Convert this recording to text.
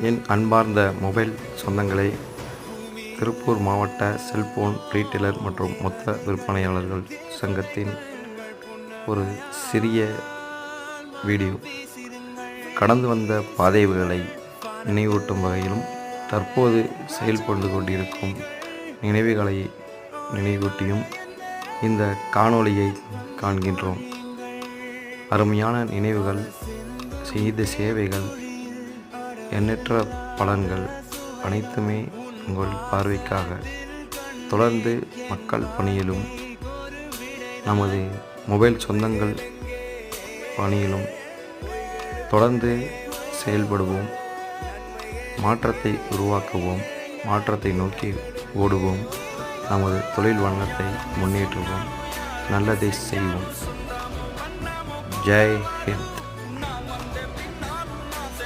என் அன்பார்ந்த மொபைல் சொந்தங்களே, திருப்பூர் மாவட்ட செல்போன் ரீட்டெயிலர் மற்றும் மொத்த விற்பனையாளர்கள் சங்கத்தின் ஒரு சிறிய வீடியோ. கடந்து வந்த பாதைகளை நினைவூட்டும் வகையிலும் தற்போது செயல்பட்டு கொண்டிருக்கும் நினைவுகளை நினைவூட்டியும் இந்த காணொளியை காண்கின்றோம். அருமையான நினைவுகள், செய்த சேவைகள், எண்ணற்ற பலன்கள் அனைத்துமே உங்கள் பார்வைக்காக. தொடர்ந்து மக்கள் பணியிலும் நமது மொபைல் சொந்தங்கள் பணியிலும் தொடர்ந்து செயல்படுவோம். மாற்றத்தை உருவாக்குவோம், மாற்றத்தை நோக்கி ஓடுவோம். நமது தொழில் வண்ணத்தை முன்னேற்றுவோம், நல்லதை செய்வோம். ஜெய் ஹிந்த்.